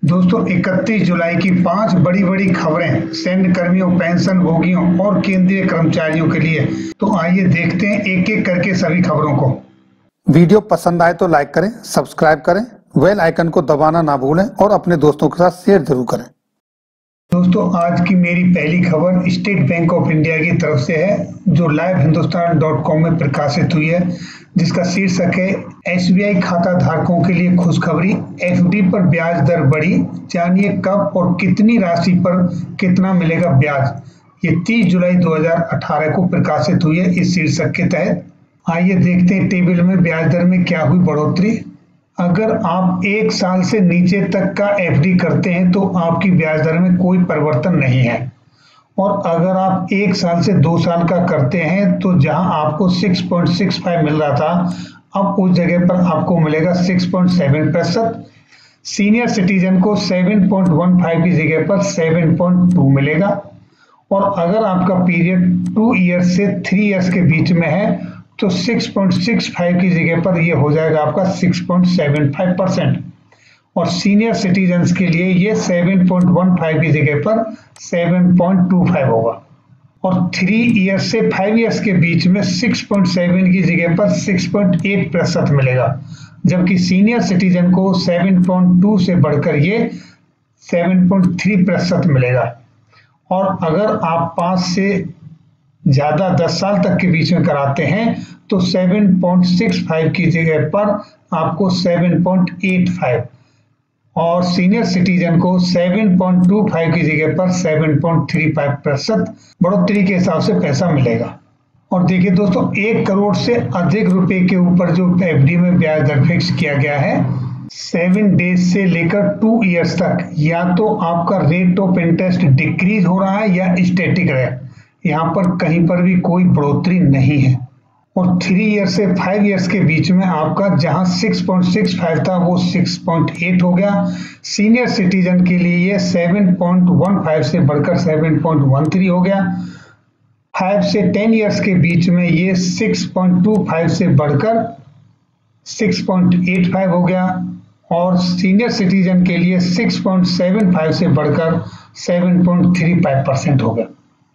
दोस्तों 31 जुलाई की 5 बड़ी खबरें सैन्य कर्मियों, पेंशन भोगियों और केंद्रीय कर्मचारियों के लिए। तो आइए देखते हैं एक एक करके सभी खबरों को। वीडियो पसंद आए तो लाइक करें, सब्सक्राइब करें, बेल आइकन को दबाना ना भूलें और अपने दोस्तों के साथ शेयर जरूर करें। दोस्तों आज की मेरी पहली खबर स्टेट बैंक ऑफ इंडिया की तरफ से है, जो livehindustan.com में प्रकाशित हुई है, जिसका शीर्षक है SBI खाता धारकों के लिए खुशखबरी, FD पर ब्याज दर बढ़ी, जानिए कब और कितनी राशि पर कितना मिलेगा ब्याज। ये 30 जुलाई 2018 को प्रकाशित हुई है इस शीर्षक के तहत। आइए देखते हैं टेबल में ब्याज दर में क्या हुई बढ़ोतरी। अगर आप 1 साल से नीचे तक का FD करते हैं तो आपकी ब्याज दर में कोई परिवर्तन नहीं है, और अगर आप 1 साल से 2 साल का करते हैं तो जहां आपको 6.65 मिल रहा था, अब उस जगह पर आपको मिलेगा 6.7%। सीनियर सिटीजन को 7.15 की जगह पर 7.2 मिलेगा, और अगर आपका पीरियड 2 ईयर्स से 3 ईयर्स के बीच में है तो 6.65 की जगह पर ये हो जाएगा आपका 6.75%, और सीनियर सिटीजन्स के लिए ये 7.15 की जगह पर 7.25 होगा, और 3 ईयर्स से 5 ईयर्स के बीच में 6.7 की जगह पर 6.8% मिलेगा, जबकि सीनियर सिटीजन को 7.2 से बढ़कर ये 7.3% मिलेगा। और अगर आप 5 से ज्यादा 10 साल तक के बीच में कराते हैं तो 7.65 की जगह पर आपको 7.85, और सीनियर सिटीजन को 7.25 की जगह पर 7.35% बढ़ोतरी के हिसाब से पैसा मिलेगा। और देखिए दोस्तों, 1 करोड़ से अधिक रुपए के ऊपर जो FD में ब्याज दर फिक्स किया गया है, 7 डेज से लेकर 2 ईयर्स तक, या तो आपका रेट ऑफ इंटरेस्ट डिक्रीज हो रहा है या स्टैटिक है, यहाँ पर कहीं पर भी कोई बढ़ोतरी नहीं है। और 3 ईयर से 5 ईयर्स के बीच में आपका जहां 6.65 था वो 6.8 हो गया। सीनियर सिटीजन के लिए ये 7.15 से बढ़कर 7.13 हो गया। 5 से 10 ईयर्स के बीच में ये 6.25 से बढ़कर 6.85 हो गया, और सीनियर सिटीजन के लिए 6.75 से बढ़कर 7.35% हो गया।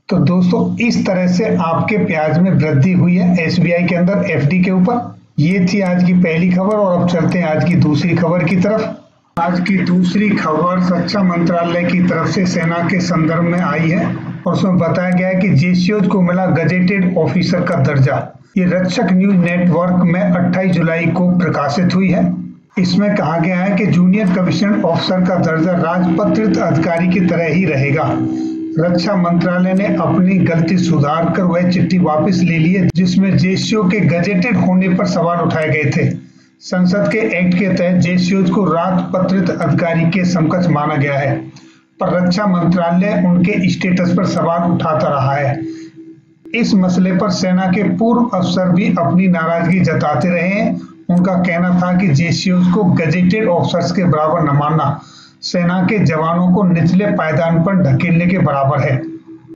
तो दोस्तों इस तरह से आपके ब्याज में वृद्धि हुई है SBI के अंदर FD के ऊपर। ये थी आज की पहली खबर, और अब चलते हैं आज की दूसरी खबर की तरफ। आज की दूसरी खबर रक्षा मंत्रालय की तरफ से सेना के संदर्भ में आई है, और उसमें बताया गया है कि JCOs को मिला गजेटेड ऑफिसर का दर्जा। ये रक्षक न्यूज नेटवर्क में 28 जुलाई को प्रकाशित हुई है। इसमें कहा गया है कि जूनियर कमीशन ऑफिसर का दर्जा राजपत्रित अधिकारी की तरह ही रहेगा। रक्षा मंत्रालय ने अपनी गलती सुधार कर वह चिट्ठी वापस ले ली है जिसमें JCO के गजेटेड होने पर सवाल उठाए गए थे। संसद के एक्ट के तहत JCOs को राजपत्रित अधिकारी के समकक्ष माना गया है, पर रक्षा मंत्रालय उनके स्टेटस पर सवाल उठाता रहा है। इस मसले पर सेना के पूर्व अफसर भी अपनी नाराजगी जताते रहे हैं। उनका कहना था कि JCOs को गजेटेड ऑफिसर्स के बराबर न मानना सेना के जवानों को निचले पायदान पर धकेलने के बराबर है।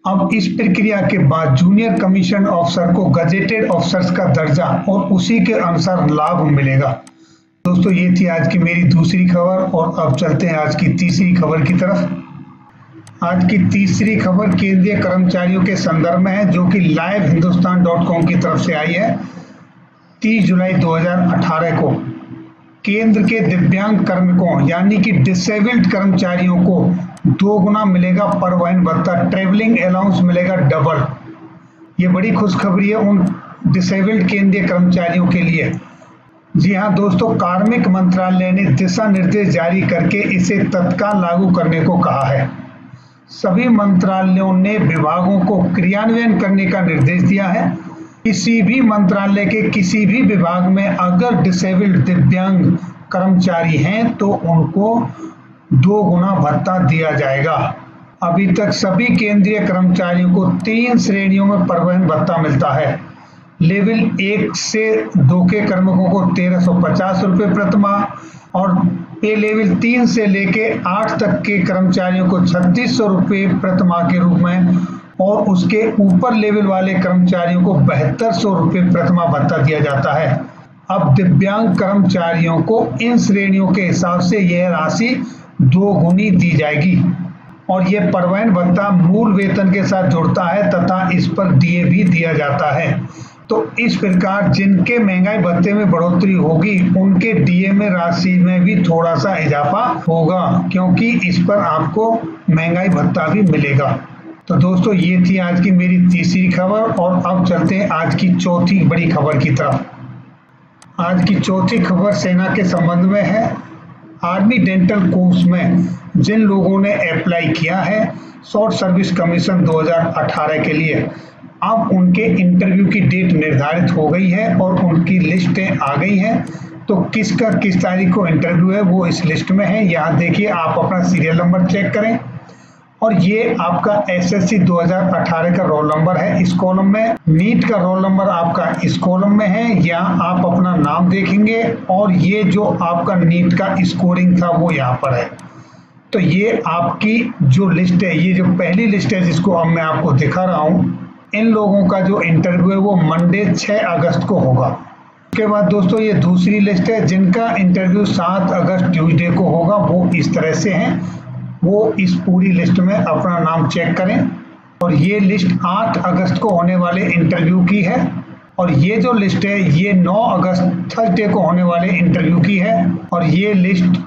अब इस प्रक्रिया के बाद जूनियर कमीशन ऑफिसर को गजेटेड ऑफिसर्स का दर्जा और उसी के अनुसार लाभ मिलेगा। दोस्तों ये थी आज की मेरी दूसरी खबर, और अब चलते हैं आज की तीसरी खबर की तरफ। आज की तीसरी खबर केंद्रीय कर्मचारियों के संदर्भ में है, जो कि livehindustan.com की तरफ से आई है। 30 जुलाई 2018 को केंद्र के दिव्यांग कार्मिकों यानी कि डिसेबल्ड कर्मचारियों को 2 गुना मिलेगा परिवहन भत्ता, ट्रेवलिंग अलाउंस मिलेगा डबल। ये बड़ी खुशखबरी है उन डिसेबल्ड केंद्रीय कर्मचारियों के लिए। जी हाँ दोस्तों, कार्मिक मंत्रालय ने दिशा निर्देश जारी करके इसे तत्काल लागू करने को कहा है। सभी मंत्रालयों ने विभागों को क्रियान्वयन करने का निर्देश दिया है। किसी भी मंत्रालय के किसी भी विभाग में अगर डिसेबल्ड दिव्यांग कर्मचारी हैं तो उनको 2 गुना भत्ता दिया जाएगा। अभी तक सभी केंद्रीय कर्मचारियों को 3 श्रेणियों में परिवहन भत्ता मिलता है। लेवल 1 से 2 के कार्मिकों को 1350 रुपये प्रतिमाह, और पे लेवल 3 से लेके 8 तक के कर्मचारियों को 3600 रुपये प्रतिमाह के रूप में, और उसके ऊपर लेवल वाले कर्मचारियों को 7200 रुपये प्रतिमाह भत्ता दिया जाता है। अब दिव्यांग कर्मचारियों को इन श्रेणियों के हिसाब से यह राशि दोगुनी दी जाएगी और ये परिवहन भत्ता मूल वेतन के साथ जुड़ता है तथा इस पर डीए भी दिया जाता है। तो इस प्रकार जिनके महंगाई भत्ते में बढ़ोतरी होगी उनके डीए में राशि में भी थोड़ा सा इजाफा होगा, क्योंकि इस पर आपको महंगाई भत्ता भी मिलेगा। तो दोस्तों ये थी आज की मेरी तीसरी खबर और अब चलते हैं आज की चौथी बड़ी खबर की तरफ। आज की चौथी खबर सेना के संबंध में है। आर्मी डेंटल कोर्स में जिन लोगों ने अप्लाई किया है शॉर्ट सर्विस कमीशन 2018 के लिए, अब उनके इंटरव्यू की डेट निर्धारित हो गई है और उनकी लिस्टें आ गई हैं। तो किसका किस तारीख को इंटरव्यू है वो इस लिस्ट में है। यहाँ देखिए, आप अपना सीरियल नंबर चेक करें और ये आपका एसएससी 2018 का रोल नंबर है इस कॉलम में। नीट का रोल नंबर आपका इस कॉलम में है। यहाँ आप अपना नाम देखेंगे और ये जो आपका नीट का स्कोरिंग था वो यहाँ पर है। तो ये आपकी जो लिस्ट है, ये जो पहली लिस्ट है जिसको अब मैं आपको दिखा रहा हूँ, इन लोगों का जो इंटरव्यू है वो मंडे 6 अगस्त को होगा। उसके बाद दोस्तों ये दूसरी लिस्ट है जिनका इंटरव्यू 7 अगस्त ट्यूसडे को होगा। वो इस तरह से हैं, वो इस पूरी लिस्ट में अपना नाम चेक करें। और ये लिस्ट 8 अगस्त को होने वाले इंटरव्यू की है और ये जो लिस्ट है ये 9 अगस्त थर्सडे को होने वाले इंटरव्यू की है और ये लिस्ट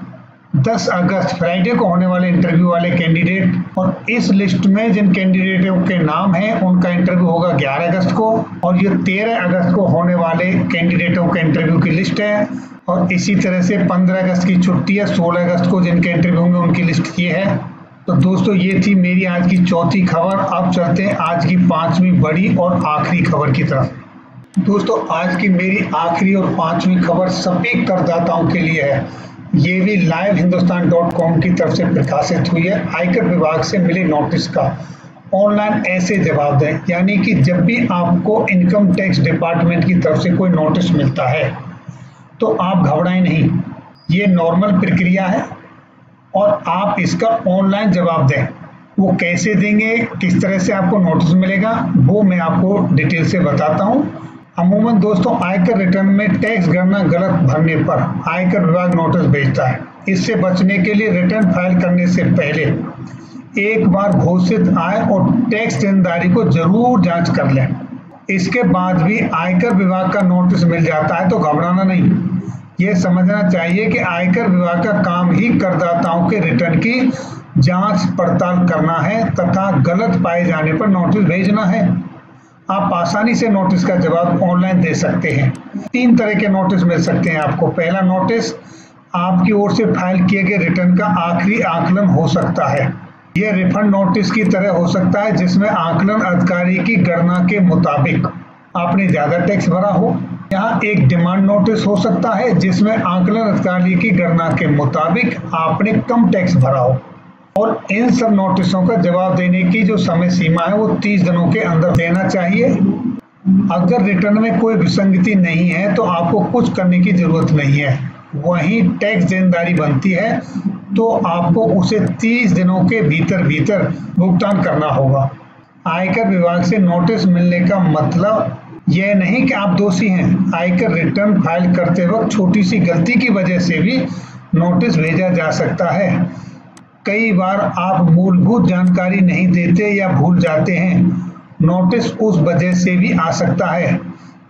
10 अगस्त फ्राइडे को होने वाले इंटरव्यू वाले कैंडिडेट। और इस लिस्ट में जिन कैंडिडेटों के नाम हैं उनका इंटरव्यू होगा 11 अगस्त को और ये 13 अगस्त को होने वाले कैंडिडेटों के इंटरव्यू की लिस्ट है। और इसी तरह से 15 अगस्त की छुट्टी है, 16 अगस्त को जिनके इंटरव्यू होंगे उनकी लिस्ट ये है। तो दोस्तों ये थी मेरी आज की चौथी खबर। अब चलते हैं आज की पांचवी बड़ी और आखिरी खबर की तरफ। दोस्तों आज की मेरी आखिरी और पांचवी खबर सभी करदाताओं के लिए है। ये भी livehindustanCom की तरफ से प्रकाशित हुई है। आयकर विभाग से मिले नोटिस का ऑनलाइन ऐसे जवाब दें, यानी कि जब भी आपको इनकम टैक्स डिपार्टमेंट की तरफ से कोई नोटिस मिलता है तो आप घबराएं नहीं, ये नॉर्मल प्रक्रिया है और आप इसका ऑनलाइन जवाब दें। वो कैसे देंगे, किस तरह से आपको नोटिस मिलेगा, वो मैं आपको डिटेल से बताता हूँ। अमूमन दोस्तों आयकर रिटर्न में टैक्स गणना गलत भरने पर आयकर विभाग नोटिस भेजता है। इससे बचने के लिए रिटर्न फाइल करने से पहले एक बार घोषित आय और टैक्स देनदारी को जरूर जांच कर लें। इसके बाद भी आयकर विभाग का नोटिस मिल जाता है तो घबराना नहीं। ये समझना चाहिए कि आयकर विभाग का काम ही करदाताओं के रिटर्न की जांच पड़ताल करना है तथा गलत पाए जाने पर नोटिस भेजना है। आप आसानी से नोटिस का जवाब ऑनलाइन दे सकते हैं। 3 तरह के नोटिस मिल सकते हैं आपको। पहला नोटिस आपकी ओर से फाइल किए गए रिटर्न का आखिरी आकलन हो सकता है। यह रिफंड नोटिस की तरह हो सकता है जिसमें आकलन अधिकारी की गणना के मुताबिक आपने ज्यादा टैक्स भरा हो। यहाँ एक डिमांड नोटिस हो सकता है जिसमें आकलन अधिकारी की गणना के मुताबिक आपने कम टैक्स भरा हो। और इन सब नोटिसों का जवाब देने की जो समय सीमा है वो 30 दिनों के अंदर देना चाहिए। अगर रिटर्न में कोई विसंगति नहीं है तो आपको कुछ करने की जरूरत नहीं है। वहीं टैक्स देनदारी बनती है तो आपको उसे 30 दिनों के भीतर भुगतान करना होगा। आयकर विभाग से नोटिस मिलने का मतलब यह नहीं कि आप दोषी हैं। आयकर रिटर्न फाइल करते वक्त छोटी सी गलती की वजह से भी नोटिस भेजा जा सकता है। कई बार आप मूलभूत जानकारी नहीं देते या भूल जाते हैं, नोटिस उस वजह से भी आ सकता है।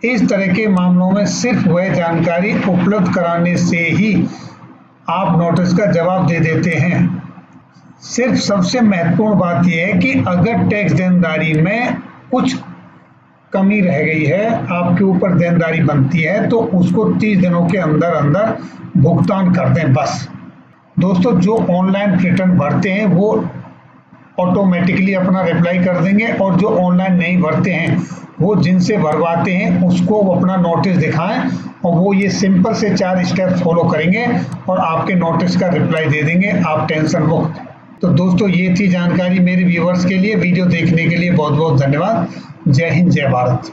इस तरह के मामलों में सिर्फ वह जानकारी उपलब्ध कराने से ही आप नोटिस का जवाब दे देते हैं। सिर्फ सबसे महत्वपूर्ण बात यह है कि अगर टैक्स देनदारी में कुछ कमी रह गई है, आपके ऊपर देनदारी बनती है, तो उसको 30 दिनों के अंदर अंदर भुगतान कर दें बस। दोस्तों जो ऑनलाइन रिटर्न भरते हैं वो ऑटोमेटिकली अपना रिप्लाई कर देंगे और जो ऑनलाइन नहीं भरते हैं वो जिनसे भरवाते हैं उसको वो अपना नोटिस दिखाएं और वो ये सिंपल से 4 स्टेप फॉलो करेंगे और आपके नोटिस का रिप्लाई दे देंगे। आप टेंशन मुक्त। तो दोस्तों ये थी जानकारी मेरे व्यूअर्स के लिए। वीडियो देखने के लिए बहुत बहुत धन्यवाद। जय हिंद, जय भारत।